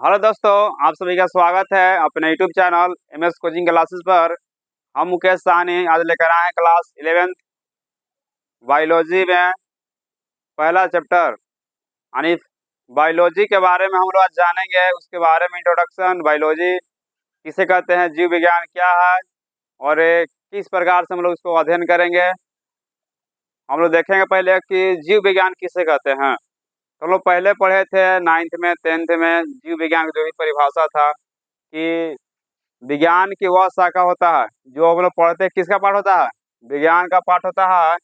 Hello दोस्तों, आप सभी का स्वागत है अपने YouTube channel MS coaching classes पर। हम मुकेश साहनी आज लेकर आए हैं क्लास 11th बायोलॉजी में पहला चैप्टर यानी बायोलॉजी के बारे में हम लोग आज जानेंगे। उसके बारे में इंट्रोडक्शन, बायोलॉजी किसे कहते हैं, जीव विज्ञान क्या है और किस प्रकार से हम लोग इसको अध्ययन करेंगे। हम लोग देखेंगे पहले कि जीव विज्ञान किसे कहते हैं। तो हम लोग पहले पढ़े थे 9th में 10th में जीव विज्ञान की जो भी परिभाषा था कि विज्ञान की वह शाखा होता है जो हम लोग पढ़ते हैं। किसका पाठ होता है? विज्ञान का पाठ होता है।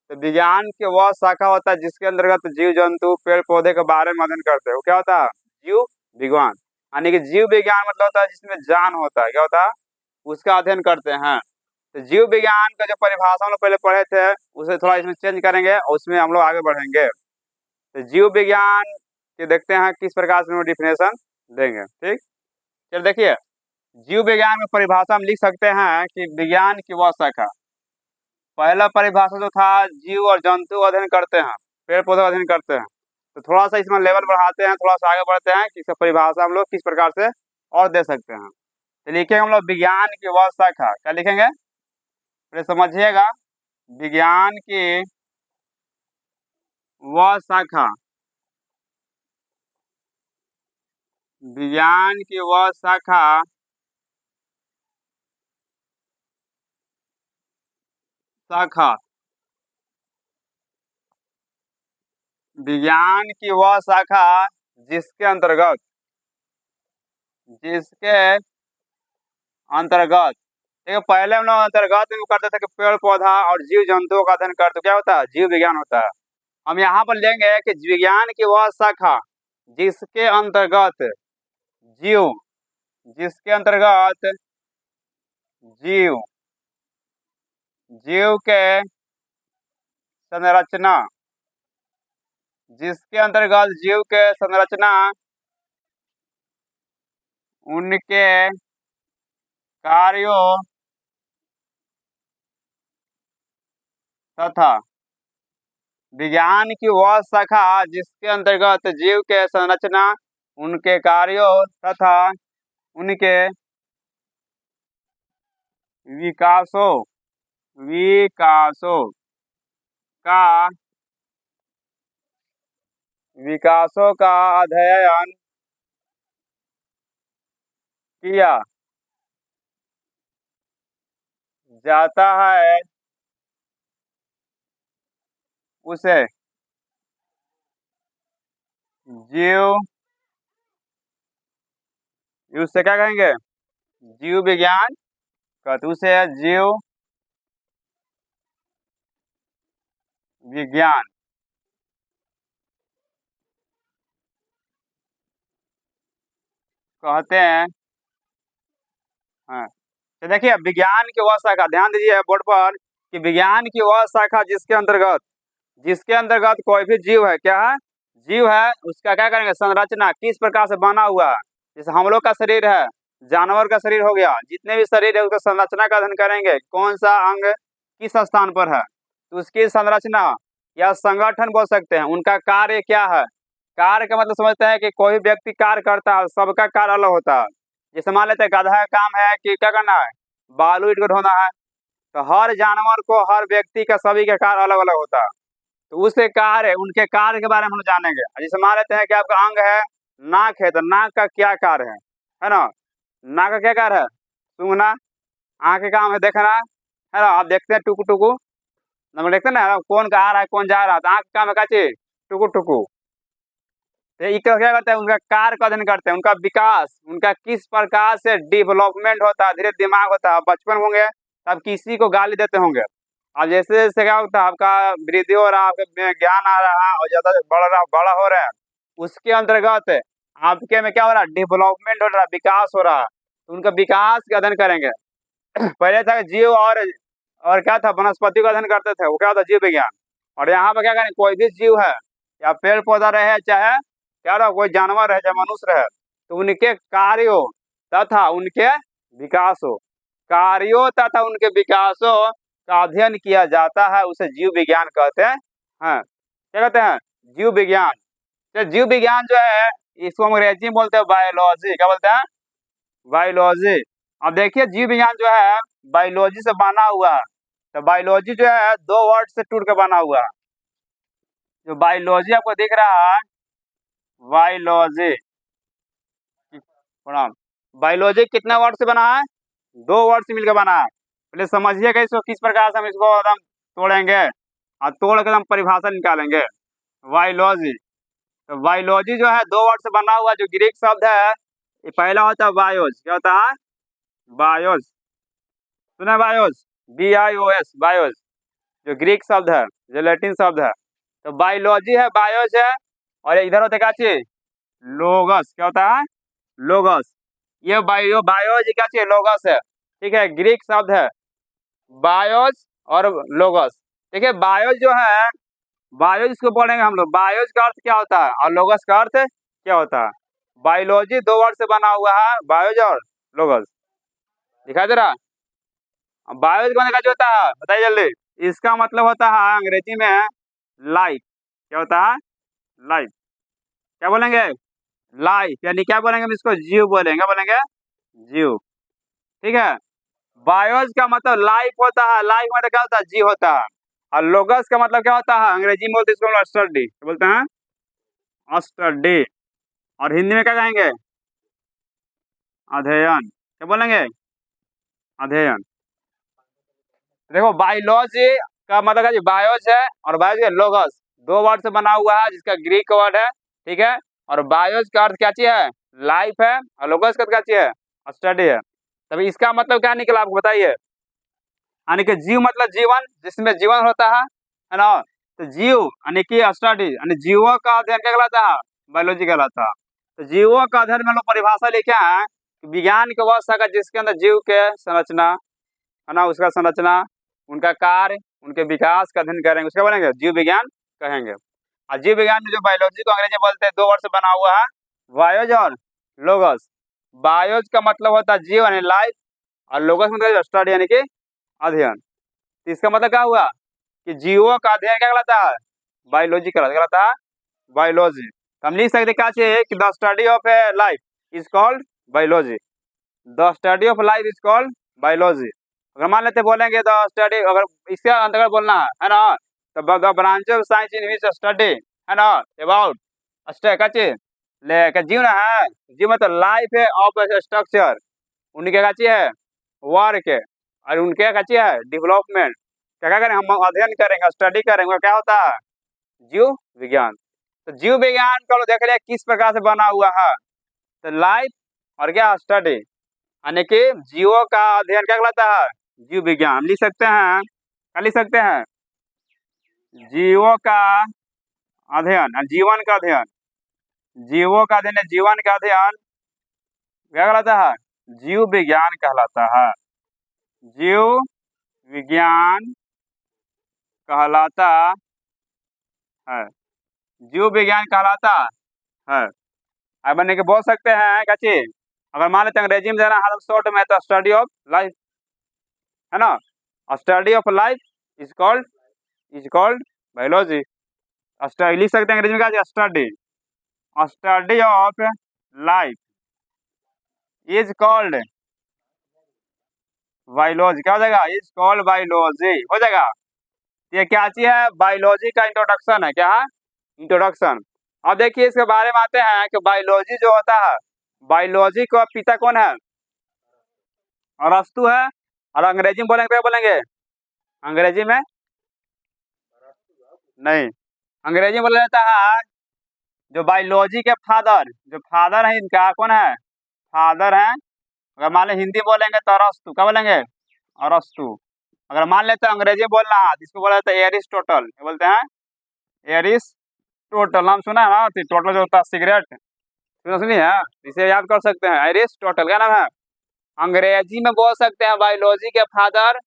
तो विज्ञान की वह शाखा होता है जिसके अंतर्गत जीव जंतु पेड़ पौधे के बारे में अध्ययन करते हैं। वो क्या होता है? जीव विज्ञान। यानी कि जीव विज्ञान मतलब होता है जिसमें जान होता है। क्या होता है? उसका अध्ययन करते हैं। तो जीव विज्ञान का जो परिभाषा हम लोग पहले पढ़े थे उसे थोड़ा इसमें चेंज करेंगे और उसमें हम लोग आगे बढ़ेंगे। तो जीव विज्ञान के देखते हैं किस प्रकार से हम डिफिनेशन देंगे। ठीक, चलिए देखिए, जीव विज्ञान में परिभाषा हम लिख सकते हैं कि विज्ञान की वह शाखा। पहला परिभाषा जो था, जीव और जंतु अध्ययन करते हैं, पेड़ पौधे अध्ययन करते हैं। तो थोड़ा सा इसमें लेवल बढ़ाते हैं, थोड़ा सा आगे बढ़ते हैं कि इसका परिभाषा हम लोग किस प्रकार से और दे सकते हैं। तो लिखेंगे हम लोग विज्ञान की वह शाखा। क्या लिखेंगे? पहले समझिएगा, विज्ञान की वह शाखा, विज्ञान की वह शाखा शाखा विज्ञान की वह शाखा जिसके अंतर्गत देखिए, पहले हम लोग अंतर्गत में करते थे कि पेड़ पौधा और जीव जंतुओं का अध्ययन करते। क्या होता है? जीव विज्ञान होता है। हम यहाँ पर लेंगे कि विज्ञान की वह शाखा जिसके अंतर्गत जीव जिसके अंतर्गत जीव जीव के संरचना जिसके अंतर्गत जीव के संरचना, उनके कार्यों तथा विज्ञान की वह शाखा जिसके अंतर्गत जीव के संरचना, उनके कार्यों तथा उनके विकासों विकासों का विकासों का अध्ययन किया जाता है, उसे जीव उससे क्या कहेंगे? जीव विज्ञान कहते। उसे जीव विज्ञान कहते हैं। हाँ, तो देखिए, विज्ञान की वह शाखा, ध्यान दीजिए बोर्ड पर कि विज्ञान की वह शाखा जिसके अंतर्गत कोई भी जीव है। क्या है? जीव है। उसका क्या करेंगे? संरचना, किस प्रकार से बना हुआ है। जैसे हम लोग का शरीर है, जानवर का शरीर हो गया, जितने भी शरीर है उसका संरचना का अध्ययन करेंगे। कौन सा अंग किस स्थान पर है, तो उसकी संरचना या संगठन बोल सकते हैं। उनका कार्य क्या है? कार्य का मतलब समझते हैं कि कोई व्यक्ति कार्य करता है, सबका कार्य अलग होता है। जैसे मान लेते हैं गधा का काम है कि क्या करना है, बालू ईंट को ढोना है। तो हर जानवर को, हर व्यक्ति का, सभी का कार्य अलग अलग होता है। तो उसके कार्य, उनके कार्य के बारे में हम जानेंगे। जैसे मान लेते हैं कि आपका अंग है, नाक है, तो नाक का क्या कार्य है ना? नाक का क्या कार्य है? सूंघना। आँख का काम है देखना, है ना? आप देखते हैं टुकु टुकु, हम देखते हैं ना कौन कहाँ रहा है, कौन जा रहा है। तो आँख का काम है क्या चीज? टुकु टुकु। तो ये क्या करते हैं? उनका कार्य का अध्ययन करते हैं, उनका विकास, उनका किस प्रकार से डेवलपमेंट होता है, धीरे दिमाग होता है। बचपन होंगे तब किसी को गाली देते होंगे। अब जैसे जैसे क्या होता है, आपका वृद्धि हो रहा है, आपके ज्ञान आ रहा है और ज्यादा बड़ा हो रहा है, उसके अंतर्गत आपके में क्या हो रहा है? डेवलपमेंट हो रहा है, विकास हो रहा है। तो उनका विकास का अध्ययन करेंगे। पहले था जीव और क्या था? वनस्पति का अध्ययन करते थे, वो क्या होता? जीव विज्ञान। और यहाँ पर क्या करें? कोई भी जीव है या पेड़ पौधा रहे, चाहे क्या रहा, कोई जानवर है, चाहे मनुष्य रहे, तो उनके कार्यों तथा उनके विकासों कार्यों तथा उनके विकासों का अध्ययन किया जाता है, उसे जीव विज्ञान कहते हैं। हाँ, क्या कहते हैं? जीव विज्ञान। तो जीव विज्ञान जो है इसको हम अंग्रेजी में बोलते हैं बायोलॉजी। क्या बोलते हैं? बायोलॉजी। अब देखिए जीव विज्ञान जो है बायोलॉजी से बना हुआ है। तो बायोलॉजी जो है दो वर्ड से टूट के बना हुआ है। जो बायोलॉजी आपको दिख रहा है, बायोलॉजी प्रणाम, बायोलॉजी कितने वर्ड से बना है? दो वर्ड से मिलकर बना है। पहले समझिएगा इसको किस प्रकार से हम इसको एकदम तोड़ेंगे और तोड़ के हम परिभाषा निकालेंगे। बायोलॉजी, तो बायोलॉजी जो है दो वर्ड से बना हुआ, जो ग्रीक शब्द है ये पहला होता है बायोस। क्या होता है? बायोस। सुना बायोस, BIOS, बायोस जो ग्रीक शब्द है, जो लैटिन शब्द है। तो बायोलॉजी है, बायोस है, और इधर होता है क्या चीज? लोगस। क्या होता है? लोगस। ये बायोलॉजी क्या चीज? लोगस है। ठीक है, ग्रीक शब्द है बायोस और लोगस। देखिए बायोस जो है, बायोस इसको बोलेंगे हम लोग, बायोस का अर्थ क्या होता है और लोगस का अर्थ क्या होता है? बायोलॉजी दो वर्ड से बना हुआ है, बायोस और लोगस। दिखाई दे रहा? बायोस का मतलब क्या होता है बताइए जल्दी। इसका मतलब होता है अंग्रेजी में लाइफ। क्या होता है? लाइफ। क्या बोलेंगे? लाइफ, यानी क्या बोलेंगे हम इसको? जीव बोलेंगे। क्या बोलेंगे? जीव। ठीक है, बायोस का मतलब लाइफ होता है, लाइफ मतलब क्या होता है? जीव होता है। और लोगस का मतलब क्या होता है? अंग्रेजी में बोलते हैं इसको स्टडी। क्या बोलते हैं? स्टडी। और हिंदी में क्या कहेंगे? अध्ययन। क्या बोलेंगे? अध्ययन। देखो बायोलॉजी का मतलब क्या? बायोस है और बायोस है लोगस, दो वर्ड से बना हुआ है जिसका ग्रीक वर्ड है। ठीक है, और बायोस का अर्थ क्या चीज है? लाइफ है, और लोगस का क्या चीज है? स्टडी है। तभी इसका मतलब क्या निकला आपको बताइए? यानी कि जीव मतलब जीवन, जिसमें जीवन होता है ना। तो जीव यानी कि स्टडी, यानी जीवों का अध्ययन क्या कहलाता है? बायोलॉजी कहलाता है। तो जीवों का अध्ययन में लोग परिभाषा लिखे हैं कि विज्ञान के वह शाखा जिसके अंदर जीव के संरचना है ना, उसका संरचना, उनका कार्य, उनके विकास का अध्ययन करेंगे, उसके बोलेंगे जीव विज्ञान कहेंगे। और जीव विज्ञान में जो बायोलॉजी को अंग्रेजी में बोलते हैं, दो वर्ड से बना हुआ है, बायोज और लोगस। बायोज का मतलब होता है जीव यानी लाइफ, और लोगस मतलब स्टडी यानी कि अध्ययन। तो इसका मतलब क्या हुआ कि जीवों का अध्ययन क्या कहलाता है? बायोलॉजी कहलाता है, बायोलॉजी। तो हम लिख सकते क्या चाहिए कि the study of A life is called biology. The study of life is called biology. अगर मान लेते बोलेंगे द स्टडी, अगर इसके अंतर्गत बोलना है ना, तो the branch of science in which study है ना अबाउट जीव ना है, जीव मतलब लाइफ है ऑफ स्ट्रक्चर, उनके का चीज है वर्क है, और उनके का चीज है डेवलपमेंट। क्या क्या करें हम? अध्ययन करेंगे, स्टडी करेंगे, क्या होता है? जीव विज्ञान। तो जीव विज्ञान का देख लिया किस प्रकार से बना हुआ है। तो लाइफ और क्या? स्टडी, यानी कि जीवों का अध्ययन क्या कहलाता है? जीव विज्ञान। हम लिख सकते हैं, क्या लिख सकते हैं? जीवों का अध्ययन, जीवन का अध्ययन, जीवों का अध्ययन, जीवन का अध्ययन क्या कहलाता है? जीव विज्ञान कहलाता है। जीव विज्ञान कहलाता है, जीव विज्ञान कहलाता है। अब बने के बोल सकते हैं क्या चीज? अगर मान लेते हैं अंग्रेजी में देना है शॉर्ट में, तो स्टडी ऑफ लाइफ है ना, study of life is called biology. लिख सकते हैं अंग्रेजी में क्या? Study, study of life is called biology. क्या हो जाएगा? इज कॉल्ड बायोलॉजी हो जाएगा। ये क्या चीज है? बायोलॉजी का इंट्रोडक्शन है। क्या है? इंट्रोडक्शन। अब देखिए इसके बारे में आते हैं कि बायोलॉजी जो होता है, बायोलॉजी का पिता कौन है? अरस्तु है। और अंग्रेजी में बोलेंगे क्या बोलेंगे? अंग्रेजी में नहीं, अंग्रेजी में बोला जाता है जो बायोलॉजी के फादर, जो फादर है इनका कौन है? फादर है। अगर मान ले हिंदी बोलेंगे तो अरस्तु। क्या बोलेंगे? अरस्तु। अगर मान लेते हैं अंग्रेजी बोलना है तो इसको बोला जाता है एरिस्टोटल। क्या बोलते हैं? एरिस्टोटल। नाम सुना है ना? तो टोटल जो होता है सिगरेट, सुनी है, इसे याद कर सकते हैं। एरिस्टोटल क्या नाम है? अंग्रेजी में बोल सकते हैं बायोलॉजी के फादर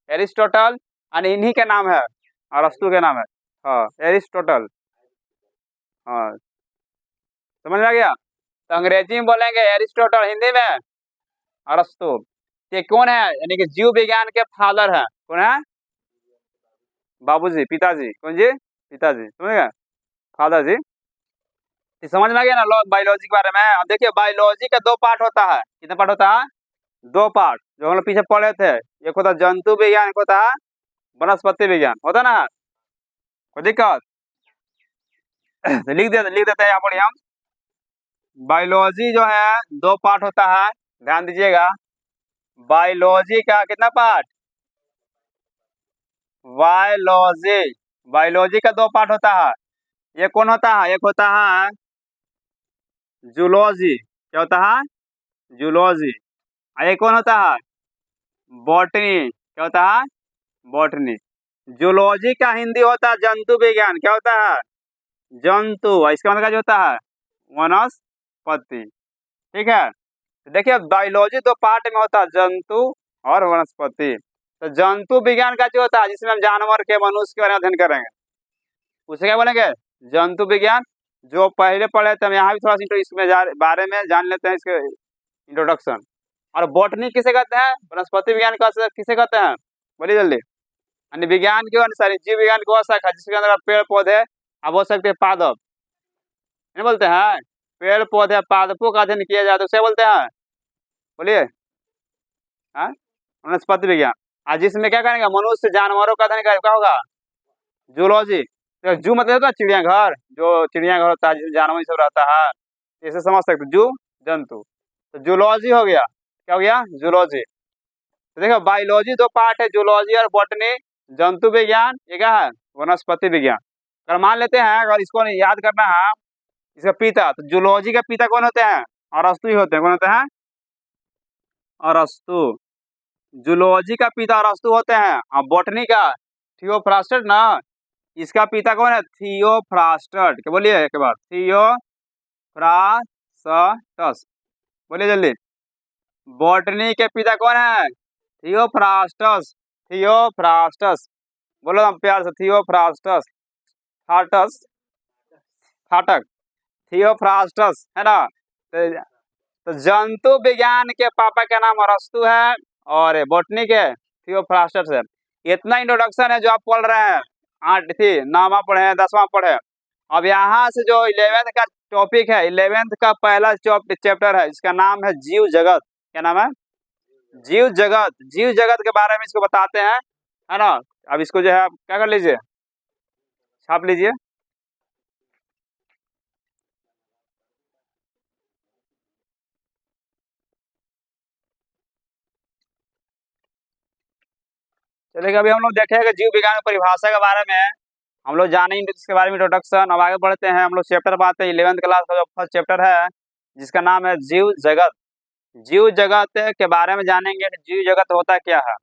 एरिस्टोटल, और इन्हीं के नाम है, अरस्तु के नाम है। हाँ, एरिस्टोटल। हाँ, समझ में आ गया? तो अंग्रेजी में बोलेंगे एरिस्टोटल, हिंदी में अरस्तु। ये कौन है? यानी कि जीव विज्ञान के फादर है। कौन है? बाबूजी, पिताजी। कौन जी? पिताजी। समझ गए? फादर जी। तो समझ में आ गया ना लोग बायोलॉजी के बारे में। अब देखिए बायोलॉजी का दो पार्ट होता है, कितना पार्ट होता है? दो पार्ट, जो हम लोग पीछे पढ़े थे। एक होता है जंतु विज्ञान, एक होता है वनस्पति विज्ञान, होता ना? कोई दिक्कत? तो लिख देते हैं यहाँ पर हम। बायोलॉजी जो है दो पार्ट होता है, ध्यान दीजिएगा। बायोलॉजी का कितना पार्ट? बायोलॉजी, बायोलॉजी का दो पार्ट होता है। ये कौन होता है? एक होता है जूलॉजी, क्या होता है? जूलॉजी। और एक कौन होता है? बॉटनी, क्या होता है? बॉटनी। जूलॉजी का हिंदी होता है जंतु विज्ञान, क्या होता है? जंतु। इसका मतलब जो होता है वनस्पति। ठीक है, तो देखिए बायोलॉजी दो पार्ट में होता है, जंतु और वनस्पति। तो जंतु विज्ञान का जो होता है, जिसमें हम जानवर के, मनुष्य के बारे में अध्ययन करेंगे, उसे क्या बोलेंगे? जंतु विज्ञान। जो पहले पढ़े थे हम, यहाँ भी थोड़ा सा इसमें बारे में जान लेते हैं, इसके इंट्रोडक्शन। और बॉटनी किसे कहते हैं? वनस्पति विज्ञान का किसे कहते हैं? बोलिए जल्दी। अन्य विज्ञान के अनुसार जीव विज्ञान की वह शाखा जिसके अंदर पेड़ पौधे, अब हो सकते हैं पादप, नहीं बोलते हैं? पेड़ पौधे पादपों का अध्ययन किया जाए तो उसे बोलते हैं, बोलिए, हाँ, वनस्पति विज्ञान। आज जिसमें क्या करेंगे? मनुष्य जानवरों का अध्ययन क्या होगा? जूलॉजी। तो जू मतलब होता है चिड़ियाघर, जो चिड़ियाघर होता है जिसमें जानवर सब रहता है, इसे समझ सकते जू, जंतु। तो जूलॉजी हो गया, क्या हो गया? जूलॉजी। तो देखो बायोलॉजी दो पार्ट है, जूलॉजी और बॉटनी। जंतु विज्ञान ये क्या है? वनस्पति विज्ञान। अगर मान लेते हैं, अगर इसको याद करना है, इसका पिता, तो जूलॉजी का पिता कौन होते हैं? अरस्तु ही होते हैं। कौन होते हैं? अरस्तु। जूलॉजी का पिता अरस्तु होते हैं। और बॉटनी का थियोफ्रास्टस ना, इसका पिता कौन है? थियोफ्रास्टस। क्या बोलिए एक बार? थियोफ्रास्टस, बोलिए जल्दी। बॉटनी के पिता कौन है? थियोफ्रास्टस। थियोफ्रास्टस, बोलो हम प्यार से, थियोफ्रास्टस। फाटस, फाटक, थियोफ्रास्टस, है ना? तो जंतु विज्ञान के पापा का नाम अरस्तु है और बॉटनी के थियोफ्रास्टस है। इतना इंट्रोडक्शन है जो आप पढ़ रहे हैं, 8वीं 9वां पढ़े हैं, 10वां पढ़े हैं। अब यहाँ से जो 11th का टॉपिक है, 11th का पहला चैप्टर है, इसका नाम है जीव जगत। क्या नाम है? जीव जगत। जीव जगत के बारे में इसको बताते हैं, है ना? अब इसको जो है आप क्या कर लीजिए, छाप लीजिए। चलिए अभी हम लोग देखेंगे जीव विज्ञान परिभाषा के बारे में, हम लोग जानेंगे इसके बारे में इंट्रोडक्शन। अब आगे बढ़ते हैं, हम लोग चैप्टर पर आते हैं। 11th क्लास का जो फर्स्ट चैप्टर है, जिसका नाम है जीव जगत। जीव जगत के बारे में जानेंगे, जीव जगत होता क्या है।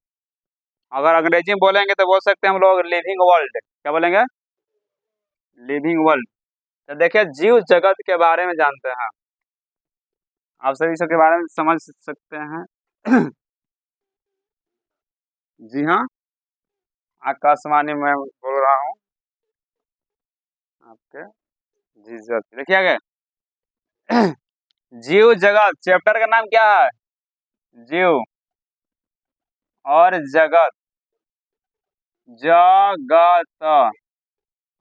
अगर अंग्रेजी में बोलेंगे तो बोल सकते हैं हम लोग लिविंग वर्ल्ड। क्या बोलेंगे? Living world. तो देखिए जीव जगत के बारे में जानते हैं, आप सभी सबके बारे में समझ सकते हैं। जी हाँ, आकाशवाणी में बोल रहा हूँ आपके। जी जगत देखिए आगे। जीव जगत चैप्टर का नाम क्या है? जीव और जगत। जगत,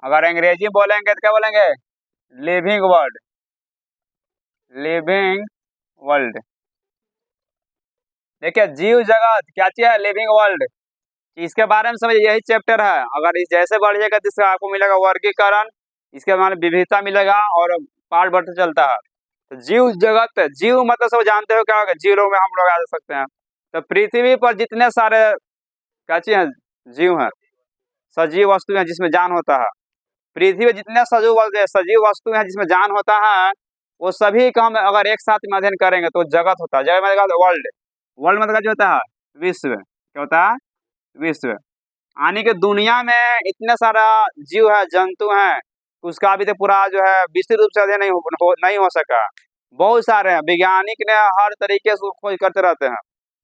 अगर अंग्रेजी बोलेंगे तो क्या बोलेंगे? Living world. Living world. देखिए जीव जगत क्या चीज है? Living world. इसके बारे में समझिए, यही चैप्टर है। अगर इस जैसे बढ़िएगा तो इसका आपको मिलेगा वर्गीकरण, इसके बारे में विविधता मिलेगा और पार्ट बढ़ते चलता है। तो जीव जगत, जीव मतलब सब जानते हो क्या होगा? जीरो में हम लोग आ सकते हैं। तो पृथ्वी पर जितने सारे क्या चीज है? जीव हैं, सजीव वस्तु हैं जिसमें जान होता है। पृथ्वी पर जितने सजीव वस्तु हैं जिसमें जान होता है, वो सभी का हम अगर एक साथ में अध्ययन करेंगे तो जगत होता है। जगत मतलब वर्ल्ड। वर्ल्ड मतलब जो होता है? विश्व। क्या होता है? विश्व। यानी कि दुनिया में इतने सारा जीव है, जंतु हैं, उसका अभी तक पूरा जो है विस्तृत रूप से अध्ययन नहीं हो सका। बहुत सारे हैं, वैज्ञानिक ने हर तरीके से खोज करते रहते हैं।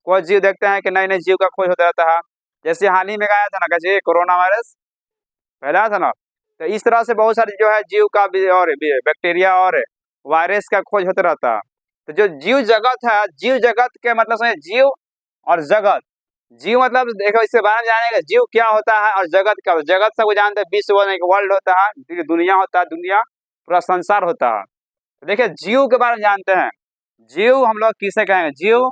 कोई जीव देखते हैं कि नए नए जीव का खोज होता रहता है। जैसे हाल ही में आया था ना, कैसे कोरोना वायरस फैला था ना, तो इस तरह से बहुत सारे जो है जीव का भी और बैक्टीरिया और वायरस का खोज होता रहता है। तो जो जीव जगत है, जीव जगत के मतलब समझे, जीव और जगत। जीव मतलब देखो इससे बारे में जानेगा जीव क्या होता है और जगत क्या होता है। जगत सब जानते हैं, विश्व एक वर्ल्ड होता है, दुनिया होता है, दुनिया पूरा संसार होता है। तो देखिए जीव के बारे में जानते हैं। जीव हम लोग किसे कहेंगे, जीव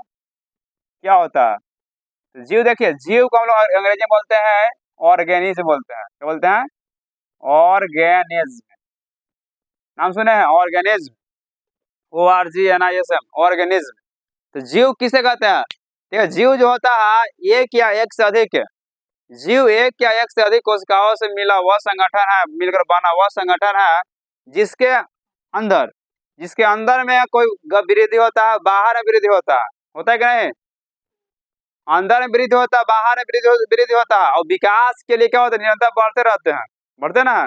क्या होता है? तो जीव देखिए, जीव को हम लोग अंग्रेजी में बोलते हैं ऑर्गेनिज्म बोलते हैं। क्या बोलते हैं? ऑर्गेनिज्म। नाम सुने हैं ऑर्गेनिज्म, ORGNISM, ऑर्गेनिज्म। तो जीव किसे कहते हैं? ठीक है, जीव जो होता है एक या एक से अधिक, जीव एक या एक से अधिक कोशिकाओं से मिला वह संगठन है, मिलकर बना वह संगठन है जिसके अंदर, जिसके अंदर में कोई वृद्धि होता है, बाहर में वृद्धि होता है कि नहीं? अंदर में वृद्धि होता है, बाहर में वृद्धि होता है। और विकास के लिए क्या होता है? निरंतर बढ़ते रहते हैं, बढ़ते ना।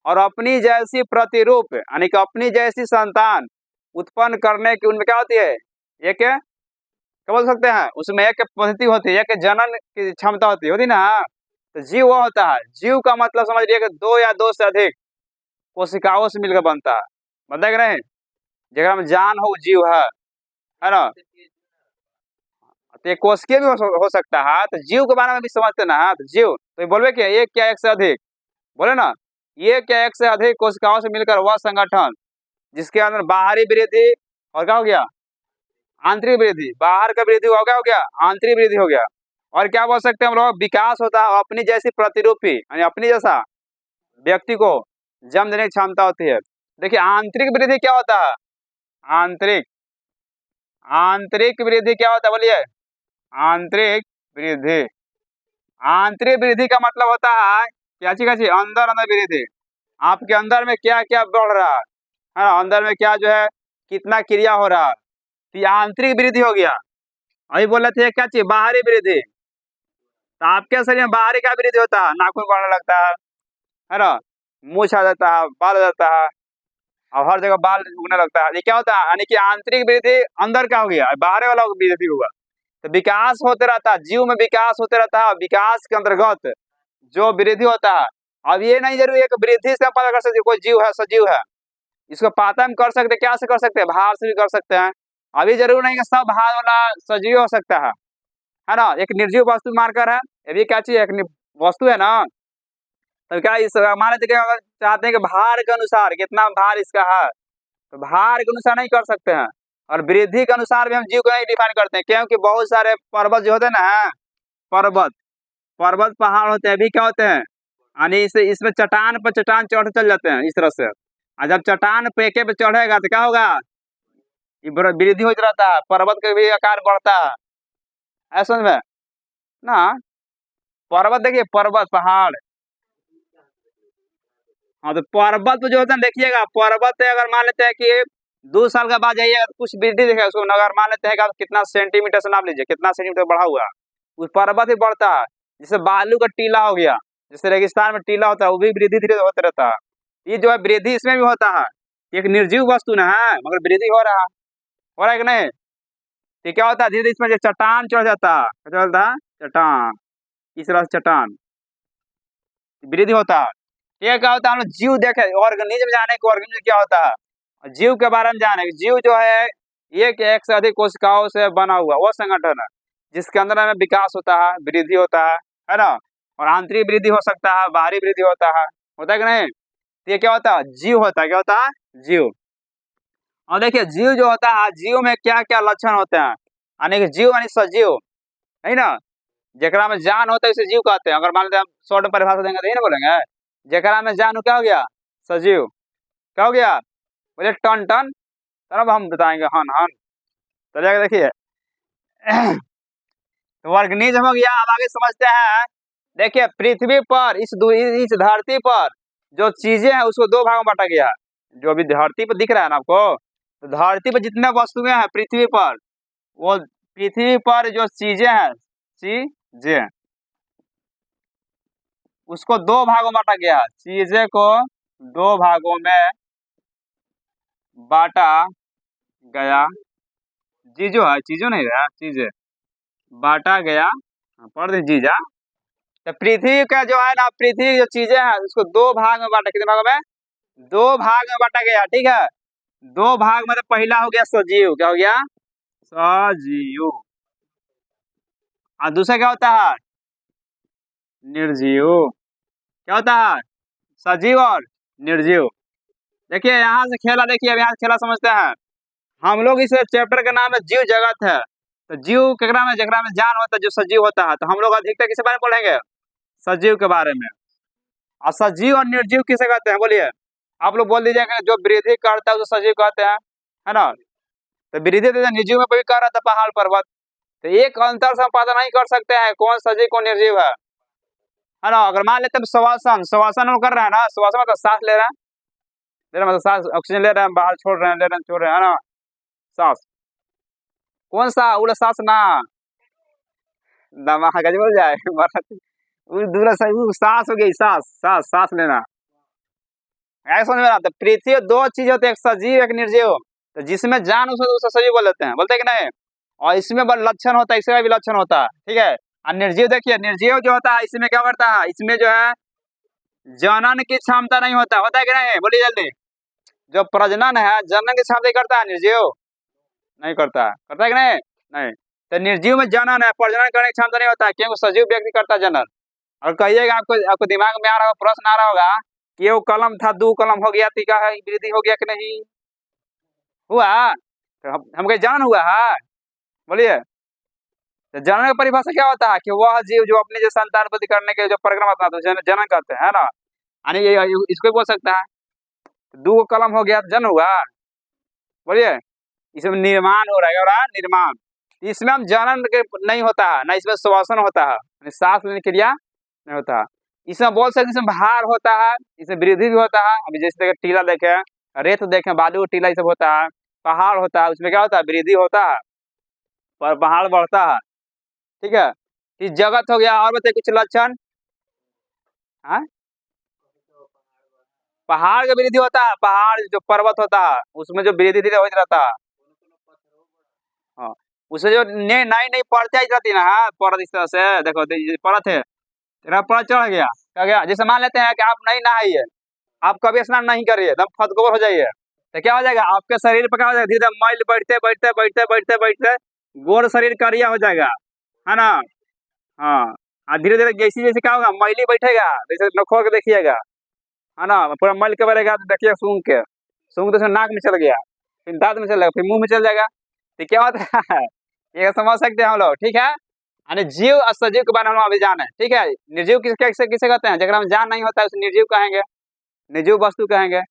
और अपनी जैसी प्रतिरूप यानी कि अपनी जैसी संतान उत्पन्न करने की उनमें क्या होती है? एक क्या बोल सकते हैं, उसमें एक पद्धति होती है, एक जनन की क्षमता होती ना। तो जीव वो होता है, जीव का मतलब समझ लिया कि दो या दो से अधिक कोशिकाओं से मिलकर बनता है कि नहीं? जगह में जान हो जीव है ना। तो ये कोशिकीय भी हो सकता है। तो जीव के बारे में भी समझते ना। तो जीव तो ये बोलबे कि एक या एक से अधिक, बोले ना, एक या एक से अधिक कोशिकाओं से मिलकर वह संगठन जिसके अंदर बाहरी वृद्धि और क्या हो गया? आंतरिक वृद्धि। बाहर का वृद्धि हो गया आंतरिक वृद्धि हो गया। और क्या बोल सकते हैं हम लोग? विकास होता है, अपनी जैसी प्रतिरूपी यानी अपनी जैसा व्यक्ति को जन्म देने की क्षमता होती है। देखिए आंतरिक वृद्धि क्या होता है? आंतरिक आंतरिक वृद्धि क्या होता है बोलिए? आंतरिक वृद्धि। आंतरिक वृद्धि का मतलब होता है क्या चीज अंदर अंदर वृद्धि। आपके अंदर में क्या क्या बढ़ रहा है ना, अंदर में क्या जो है कितना क्रिया हो रहा है, तो ये आंतरिक वृद्धि हो गया। अभी बोले थे क्या चीज? बाहरी वृद्धि। तो आपके शरीर में बाहरी क्या वृद्धि होता है? नाखून बढ़ने लगता है ना, मूछ आ जाता है, बाल आ जाता है, और हर जगह बाल उगने लगता है। ये क्या होता है? यानी कि आंतरिक वृद्धि अंदर का हो गया, बाहर वाला वृद्धि हुआ। तो विकास होते रहता है, जीव में विकास होते रहता है। विकास के अंतर्गत जो वृद्धि होता है, अब ये नहीं जरूरी है कि वृद्धि से हम पता कर सकते कोई जीव है सजीव है। इसको पता हम कर सकते, क्या से कर सकते हैं? भार से भी कर सकते हैं। अभी जरूर नहीं कि सब भार वाला सजीव हो सकता है ना। एक निर्जीव वस्तु मानकर है, ये भी क्या चीज है? एक वस्तु है ना। तो क्या इस मान लेते अगर चाहते हैं कि भार के अनुसार कितना भार इसका है, तो भार के अनुसार नहीं कर सकते हैं। और वृद्धि के अनुसार भी हम जीव को नहीं डिफाइन करते हैं, क्योंकि बहुत सारे पर्वत जो होते हैं ना, पर्वत पर्वत पहाड़ होते हैं, अभी क्या होते हैं यानी इसमें चट्टान पर चट्टान चढ़ चल जाते हैं इस तरह से। और जब चट्टान पे एके पे चढ़ेगा तो क्या होगा? ये वृद्धि हो रहता है, पर्वत का भी आकार बढ़ता है। ऐसा में ना, पर्वत देखिए, पर्वत पहाड़। हाँ तो पर्वत जो होता है देखिएगा, पर्वत अगर मान लेते हैं कि 2 साल का बाद जाइएगा तो कुछ वृद्धि दिखेगा उसको। अगर मान लेते हैं कि आप कितना सेंटीमीटर से नाप लीजिए, कितना सेंटीमीटर बढ़ा हुआ है, उस पर्वत ही बढ़ता है। जैसे बालू का टीला हो गया, जैसे रेगिस्तान में टीला होता है, वो भी वृद्धि धीरे होता रहता है। ये जो है वृद्धि इसमें भी होता है। एक निर्जीव वस्तु ना है, मगर वृद्धि हो रहा है कि नहीं? तो क्या होता है? धीरे धीरे इसमें जो चट्टान चढ़ जाता है, क्या चलता है? चट्टान, इस तरह से चट्टान वृद्धि होता है। ये क्या होता है? हम लोग जीव देखे, ऑर्गेनिज्म जाने कि ऑर्गेनिज्म क्या होता है, जीव के बारे में जाने। जीव जो है एक से अधिक कोशिकाओं से बना हुआ वो संगठन है जिसके अंदर हमें विकास होता है, वृद्धि है ना। और आंतरिक वृद्धि हो सकता है, बाहरी वृद्धि होता है कि नहीं? तो ये क्या होता है? जीव होता है। क्या होता है? जीव। और देखिए जीव जो होता है, जीव में क्या क्या लक्षण होते हैं, यानी कि जीव यानी सजीव, है ना। जेकरा में जान होता है उसे जीव कहते हैं। अगर मान लेते हैं हम शॉर्ट में परिभाषा देंगे तो ये ना बोलेंगे, जेकरा में जान हो क्या हो गया? सजीव। क्या हो गया? बोले टन टन, तब हम बताएंगे हन हन। तो जाकर देखिए तो ऑर्गेनिज्म हो गया। अब आगे समझते हैं। देखिए पृथ्वी पर इस धरती पर जो चीजें हैं उसको 2 भागों में बांटा गया है। जो अभी धरती पर दिख रहा है ना आपको, तो धरती पर जितने वस्तुएं हैं पृथ्वी पर, वो पृथ्वी पर जो चीजें हैं, चीजें, उसको 2 भागों में बांटा गया है। चीजें को 2 भागों में बांटा गया। चीजों है, चीजों नहीं रहा, चीजें बांटा गया। पढ़ दे जीजा। तो पृथ्वी का जो है ना, पृथ्वी जो चीजें हैं उसको 2 भाग में बांटा। कितने भागों में? 2 भाग में बांटा गया, ठीक है। 2 भाग में तो पहला हो गया सजीव। क्या हो गया? सजीव। और दूसरा क्या होता है? निर्जीव। क्या होता है? सजीव और निर्जीव। देखिए यहाँ से खेला, देखिए अब यहाँ से खेला समझते हैं हम लोग। इस चैप्टर का नाम है जीव जगत है। तो जीव केकरा में, जकरा में जान होता है, जो सजीव होता है। तो हम लोग अधिकतर किसके बारे में पढ़ेंगे? सजीव के बारे में। और सजीव और निर्जीव किसे कहते हैं बोलिए? आप लोग बोल दीजिएगा जो वृद्धि करता है उसे सजीव कहते हैं, है ना। तो वृद्धि तो निर्जीव में भी कर रहा था पहाड़ पर्वत। तो एक अंतर से हम पता नहीं कर सकते हैं कौन सजीव कौन निर्जीव है ना। अगर मान लेते हैं श्वसन, श्वसन वो कर रहा है ना, श्वसन मतलब सांस ले रहा है, ले रहा मतलब सांस, ऑक्सीजन ले रहे हैं, बाहर छोड़ रहे हैं, ले रहे हैं, छोड़ रहे हैं, है ना। सांस कौन सा? उड़ा सांस ना, दमा गज बोल जाए दूसरा सही सांस हो गई, सांस, सांस, सांस लेना। ऐसा समझ में आता है। पृथ्वी दो चीज होते हैं, एक सजीव एक निर्जीव। तो जिसमें जान उसे सजीव बोल देते हैं, बोलते हैं कि नहीं। और इसमें लक्षण होता है, इसमें भी लक्षण होता है, ठीक है। और निर्जीव देखिए, निर्जीव जो होता है इसमें क्या करता है, इसमें जो है जनन की क्षमता नहीं होता, होता है कि नहीं, बोलिए जल्दी। जो प्रजनन है, जनन की क्षमता करता है, निर्जीव नहीं करता है, करता है कि नहीं? नहीं। तो निर्जीव में जनन है, प्रजनन करने की क्षमता नहीं होता है, क्योंकि सजीव व्यक्ति करता है जनन। और कहिएगा आपको दिमाग में आ रहा होगा, प्रश्न आ रहा होगा कि वो कलम था, दो कलम हो गया, तीका है, वृद्धि हो गया कि नहीं हुआ? तो हम कहीं जनन हुआ है, बोलिए। तो जनन की परिभाषा क्या होता है कि वह जीव जो अपनी जो संतान उत्पत्ति करने के जो परिक्रम अपनाते हैं जनन कहते हैं, है ना। यानी इसको बोल सकता है, दो कलम हो गया जन्म हुआ, बोलिए। इसमें निर्माण हो रहा है, निर्माण। इसमें हम जनन के नहीं होता है ना, इसमें श्वसन होता है, सांस लेने की क्रिया नहीं होता। इसमें बोल सकते इसमें भार होता है, इसमें वृद्धि भी होता है। अभी जैसे टीला देखे, रेत देखे, बालू टीला ये सब होता है। पहाड़ होता है, उसमें क्या होता है, वृद्धि होता है, पर पहाड़ बढ़ता है, ठीक है। इस जगत हो गया। और बताइए कुछ लक्षण। हाँ, पहाड़ का वृद्धि होता है, पहाड़ जो पर्वत होता है उसमें जो वृद्धि धीरे हो रहता है। हाँ, उससे जो नई नई परतें आई जाती है ना, हाँ, परत इस तरह से देखो, परत है, तेरा परत चढ़ गया, क्या गया। जैसे मान लेते हैं कि आप नहीं नहाइए, आप कभी स्नान नहीं करिए, एकदम फतगोबर हो जाइए, तो क्या हो जाएगा, आपके शरीर पर क्या हो जाएगा, धीरे मैल बैठते बैठते बैठते बैठते बैठते गोर शरीर करिया हो जाएगा, है ना। हाँ, और धीरे धीरे जैसे जैसे क्या होगा, मैली बैठेगा, जैसे नखोर के देखिएगा, है ना, पूरा मैल के बढ़ेगा, तो देखिए सूंघ के, सूंघ तो नाक में चल गया, फिर दांत में चल जाएगा, फिर मुंह में चल जाएगा। तो क्या होता है ये समझ सकते हैं हम लोग, ठीक है। यानी जीव और सजीव के बारे में हम अभी जान है, ठीक है। निर्जीव किसे किसे कहते हैं, जगह में जान नहीं होता है उसे निर्जीव कहेंगे, निर्जीव वस्तु कहेंगे।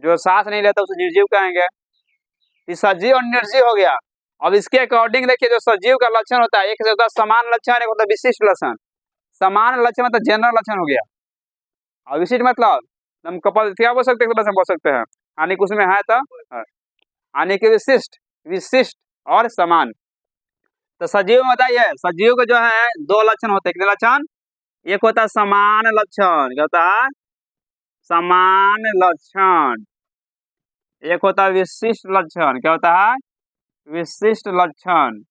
जो सांस नहीं लेता उसे निर्जीव कहेंगे। ये सजीव और निर्जीव हो गया। अब इसके अकॉर्डिंग देखिए, जो सजीव का लक्षण होता है, एक होता है समान लक्षण, एक होता है विशिष्ट लक्षण। समान लक्षण मतलब जनरल लक्षण हो गया, और विशिष्ट मतलब हम कपल क्या बोल सकते हैं, बोल सकते हैं यानी कि उसमें है तो यानी कि विशिष्ट, विशिष्ट और समान। तो सजीव में बताइए, सजीव के जो है दो लक्षण होते हैं, कितने लक्षण? एक होता है समान लक्षण, क्या होता है, समान लक्षण। एक होता है विशिष्ट लक्षण, क्या होता है, विशिष्ट लक्षण।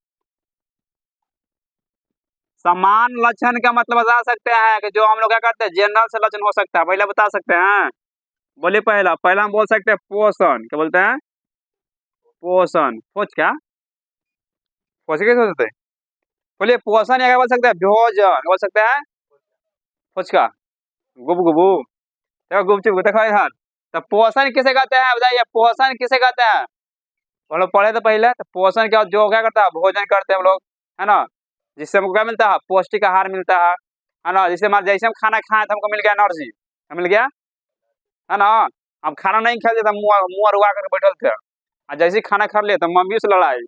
समान लक्षण का मतलब बता सकते हैं कि जो हम लोग क्या करते हैं, जनरल से लक्षण हो सकता है, पहले बता सकते हैं, बोलिए। पहला पहला हम बोल सकते हैं पोषण, क्या बोलते हैं, पोषण। पोष क्या, पोष कैसे हो सकते हैं, बोलिए। पोषण या क्या बोल सकते हैं, भोजन बोल सकते हैं, पोष का गुब गुबू, देखो गुपचुप देखो इधर। तो पोषण किसे कहते हैं बताइए, पोषण किसे कहते हैं, हम लोग पढ़े तो पहले। तो पोषण क्या, जो क्या करता है, भोजन करते हैं हम लोग, है ना, जिससे हमको क्या मिलता है, पौष्टिक आहार मिलता है ना। जैसे जैसे हम खाना खाए तो हमको मिल गया एनर्जी, मिल गया, है ना। अब खाना नहीं खाते तो मुँह मुँह रुआ करके बैठल थे, और जैसे खाना खा लिए तो मम्मी से लड़ाई,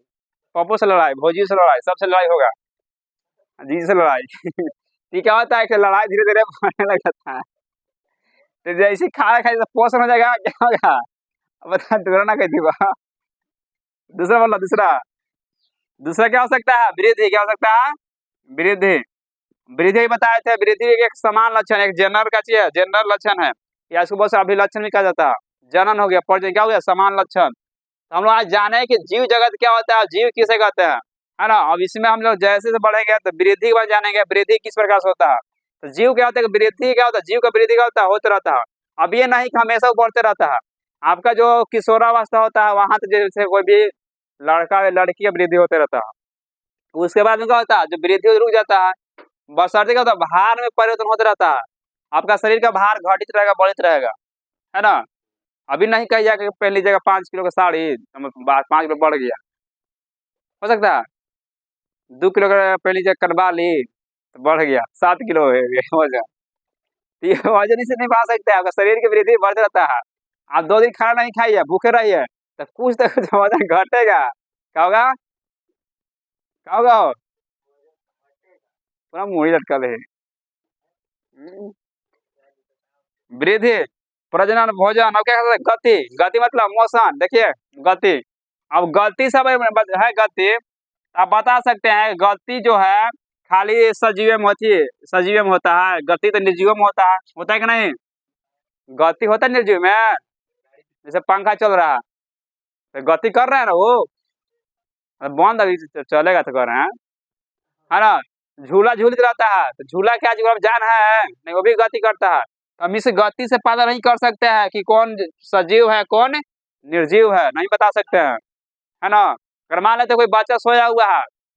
पापा से लड़ाई, भौजी से लड़ाई, सबसे लड़ाई होगा, जी से लड़ाई ये क्या होता है कि लड़ाई धीरे धीरे बढ़ने लगता है। तो जैसे खाना खाए तो पोषण हो जाएगा, क्या होगा, अब बता दूसरा ना कहती बा, दूसरा बोला, दूसरा दूसरा क्या हो सकता है, वृद्धि, क्या हो सकता है, वृद्धि। वृद्धि बताए थे, वृद्धि एक समान लक्षण, एक जनरल का चाहिए, जनरल लक्षण है, या इसको बहुत से अभिलक्षण भी कहा जाता है। जनन हो गया, पर क्या हो गया, समान लक्षण। तो हम लोग आज जाने कि जीव जगत क्या होता है, जीव किसे कहते हैं, है ना। अब इसमें हम लोग जैसे से बढ़ेंगे तो वृद्धि के बाद जानेंगे, वृद्धि किस प्रकार से होता है। तो जीव क्या होता है, वृद्धि क्या होता है, जीव का वृद्धि क्या होता है, होता रहता है। अब ये नहीं कि हमेशा बढ़ते रहता है, आपका जो किशोरावस्था होता है वहां तो जैसे कोई भी लड़का या लड़की का वृद्धि होते रहता है, उसके बाद में क्या होता है, जो वृद्धि रुक जाता है, बशर्ते क्या होता है, भार में परिवर्तन होता रहता है, आपका शरीर का भार घटित रहेगा, बढ़ित रहेगा, है ना। अभी नहीं कही जाएगा कि पहली जगह 5 किलो का साड़ी 5 किलो बढ़ गया, हो सकता है 2 किलो का पहली जगह कटवा ली तो बढ़ गया 7 किलो हो गया वजन। तो ये वजन इसे नहीं बढ़ा सकते, आपका शरीर की वृद्धि बढ़ रहता है। आप 2 दिन खाना नहीं खाइए, भूखे रहिए, तो कुछ तो कुछ वजन घटेगा। क्या होगा, क्या होगा? पूरा मुड़ी लटकल है। वृद्धि, प्रजनन, भोजन, अब क्या कहते हैं गति, गति मतलब मोशन, देखिए गति। अब गति सब है गति, आप बता सकते हैं गति जो है खाली सजीव में होती है, सजीव में होता है, गति तो निर्जीव में होता है कि नहीं? गति होता है निर्जीव में, जैसे पंखा चल रहा है तो गति कर रहे हैं ना वो, बंद अभी चलेगा तो कर रहे हैं, है ना? झूला झूलते रहता है तो झूला क्या झूला जान है नहीं, वो भी गति करता है। तो हम इस गति से पता नहीं कर सकते हैं कि कौन सजीव है कौन निर्जीव है, नहीं बता सकते हैं, है ना? अगर मान लेते कोई बच्चा सोया हुआ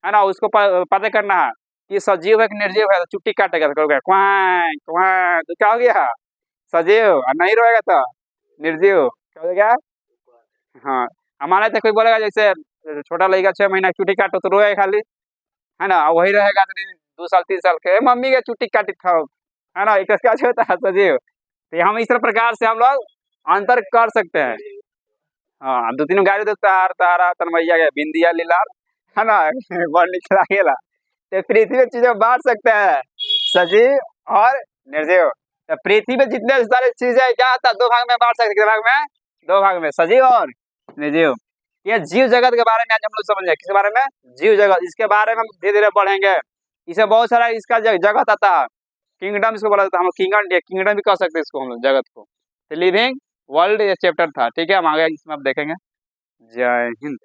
है ना, उसको पता करना है कि सजीव है कि निर्जीव है, तो चुट्टी काटेगा तो कहोगे क्वां क्वां, तो क्या हो गया? सजीव। और नहीं रोएगा तो निर्जीव, क्या हो गया? हाँ। मान लेते कोई बोलेगा जैसे छोटा लड़का 6 महीना चुट्टी काटो तो रोएगा खाली, है ना? वही रहेगा तो 2 साल 3 साल के मम्मी के चुट्टी काटी खाओ, है ना? एक क्या होता है सजीव। तो हम इस प्रकार से हम लोग अंतर कर सकते हैं। हाँ, 2 3 गाड़ी तो तारा तनमैया के बिंदिया लीलार, है ना? बड़ निकला गेला। तो पृथ्वी में चीजें बांट सकते हैं सजीव और निर्जीव। तो पृथ्वी में जितने सारे चीजें क्या होता है 2 भाग में बांट सकते हैं, कितने भाग में? 2 भाग में, सजीव और निर्जीव। ये जीव जगत के बारे में आज हम लोग समझे, किस बारे में? जीव जगत। इसके बारे में हम धीरे धीरे बढ़ेंगे। इसे बहुत सारा इसका जगत आता है, किंगडम इसको बोला जाता है, हम किंगडम किंगडम भी कह सकते हैं इसको हम लोग जगत को। तो लिविंग वर्ल्ड ये चैप्टर था, ठीक है, हम आगे इसमें अब देखेंगे। जय हिंद।